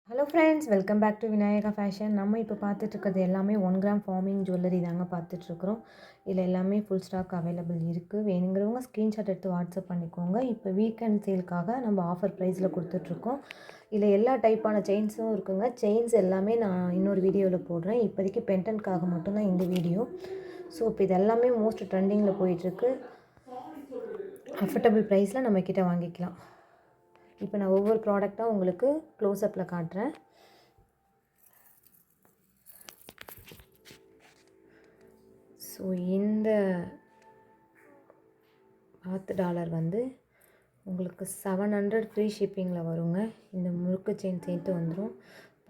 Hello friends, welcome back to Vinayaka Fashion. நம்ம இப்போ பார்த்துட்ருக்கிறது எல்லாமே 1 கிராம் ஃபார்மிங் ஜுவல்லரி தாங்க பார்த்துட்ருக்குறோம். இதில் எல்லாமே ஃபுல் ஸ்டாக் அவைலபிள் இருக்குது. வேணுங்கிறவங்க ஸ்க்ரீன்ஷாட் எடுத்து வாட்ஸ்அப் பண்ணிக்கோங்க. இப்போ வீக்கெண்ட் சேலுக்காக நம்ம ஆஃபர் ப்ரைஸில் கொடுத்துட்ருக்கோம். இதில் எல்லா டைப்பான செயின்ஸும் இருக்குங்க. செயின்ஸ் எல்லாமே நான் இன்னொரு வீடியோவில் போடுறேன். இப்போதைக்கு பெண்டன்ட்காக மட்டும்தான் இந்த வீடியோ. ஸோ இப்போ இது எல்லாமே மோஸ்ட் ட்ரெண்டிங்கில் போயிட்டுருக்கு. அஃபர்டபுள் ப்ரைஸில் நம்மக்கிட்ட வாங்கிக்கலாம். இப்போ நான் ஒவ்வொரு ப்ராடக்டாக உங்களுக்கு க்ளோஸ்அப்பில் காட்டுறேன். ஸோ இந்த $10 வந்து உங்களுக்கு 700 ஃப்ரீ ஷிப்பிங்கில் வருங்க. இந்த முறுக்கு செயின் சேர்த்து வந்துடும்.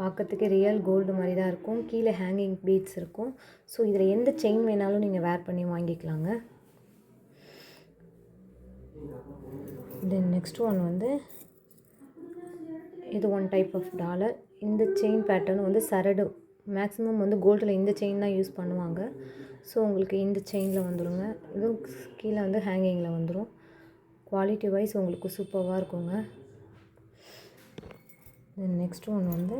பார்க்கறதுக்கு ரியல் கோல்டு மாதிரி தான் இருக்கும். கீழே ஹேங்கிங் பீட்ஸ் இருக்கும். ஸோ இதில் எந்த செயின் வேணாலும் நீங்கள் வேர் பண்ணி வாங்கிக்கலாங்க. தென் நெக்ஸ்ட் ஒன் வந்து இது ஒன் டைப் ஆஃப் டாலர். இந்த செயின் பேட்டர்ன் வந்து சரடு. மேக்ஸிமம் வந்து கோல்டில் இந்த செயின் தான் யூஸ் பண்ணுவாங்க. ஸோ உங்களுக்கு இந்த செயினில் வந்துடுங்க. இதுவும் கீழே வந்து ஹேங்கிங்கில் வந்துடும். குவாலிட்டி வைஸ் உங்களுக்கு சூப்பராக இருக்குங்க. தென் நெக்ஸ்ட் ஒன் வந்து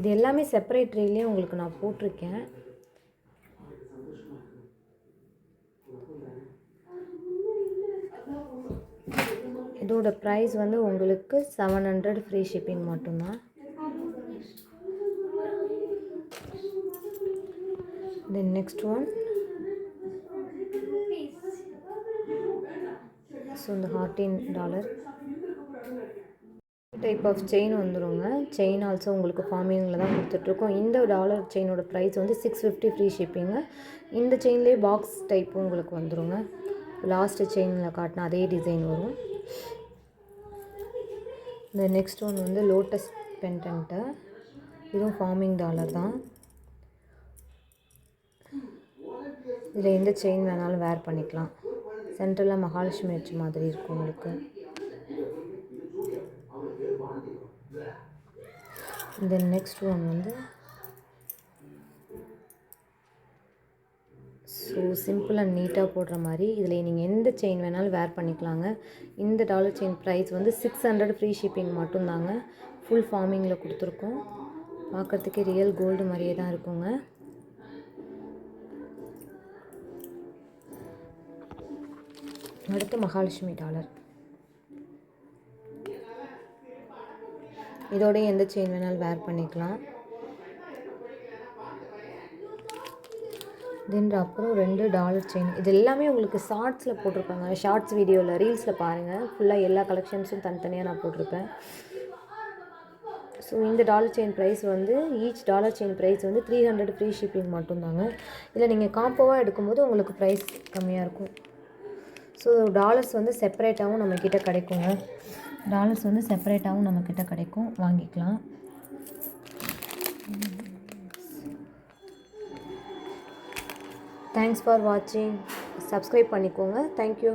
இது எல்லாமே செப்பரேட் ரீல்லேயே உங்களுக்கு நான் போட்டிருக்கேன். இதோட ப்ரைஸ் வந்து உங்களுக்கு 700 ஃப்ரீ ஷிப்பிங் மட்டும்தான். தென் நெக்ஸ்ட் ஒன் ஸோ இந்த $14 டைப் ஆஃப் செயின் வந்துடுங்க. செயின் ஆல்சோ உங்களுக்கு ஃபார்மிங்கில் தான் கொடுத்துட்ருக்கோம். இந்த டாலர் செயினோட ப்ரைஸ் வந்து 650 ஃப்ரீ ஷிப்பிங்கு. இந்த செயின்லேயே பாக்ஸ் டைப்பும் உங்களுக்கு வந்துடுங்க. லாஸ்ட்டு செயினில் காட்டின அதே டிசைன் வரும். இந்த நெக்ஸ்ட் ஒன் வந்து லோட்டஸ் பெண்டன்ட்டு. இதுவும் ஃபார்மிங் டாலர் தான். இதில் எந்த செயின் வேணாலும் வேர் பண்ணிக்கலாம். சென்ட்ரலில் மகாலட்சுமி வச்ச மாதிரி இருக்கும் உங்களுக்கு. இந்த நெக்ஸ்ட் ஒன் வந்து ஸோ சிம்பிள் அண்ட் நீட்டாக போடுற மாதிரி. இதில் நீங்கள் எந்த செயின் வேணாலும் வேர் பண்ணிக்கலாங்க. இந்த டாலர் செயின் ப்ரைஸ் வந்து 600 ஃப்ரீ ஷிப்பிங் மட்டும்தாங்க. ஃபுல் ஃபார்மிங்கில் கொடுத்துருக்கோம். பார்க்குறதுக்கே ரியல் கோல்டு மாதிரியே தான் இருக்குங்க. அடுத்து மகாலட்சுமி டாலர். இதோடய எந்த செயின் வேணாலும் வேர் பண்ணிக்கலாம். தென் அப்புறம் 2 டாலர் செயின். இது எல்லாமே உங்களுக்கு ஷார்ட்ஸில் போட்டிருப்பாங்க. ஷார்ட்ஸ் வீடியோவில் ரீல்ஸில் பாருங்கள். ஃபுல்லாக எல்லா கலெக்ஷன்ஸும் தனித்தனியாக நான் போட்டிருப்பேன். ஸோ இந்த டாலர் செயின் ப்ரைஸ் வந்து ஈச் டாலர் செயின் ப்ரைஸ் வந்து 300 ஃப்ரீ ஷிப்பிங் மட்டும்தாங்க. இதில் நீங்கள் காம்போவாக எடுக்கும்போது உங்களுக்கு ப்ரைஸ் கம்மியாக இருக்கும். ஸோ டாலர்ஸ் வந்து செப்பரேட்டாகவும் நம்மக்கிட்ட கிடைக்குங்க. நம்மக்கிட்ட கிடைக்கும், வாங்கிக்கலாம். தேங்க்ஸ் ஃபார் வாட்சிங். சப்ஸ்கிரைப் பண்ணிக்கோங்க. தேங்க்யூ.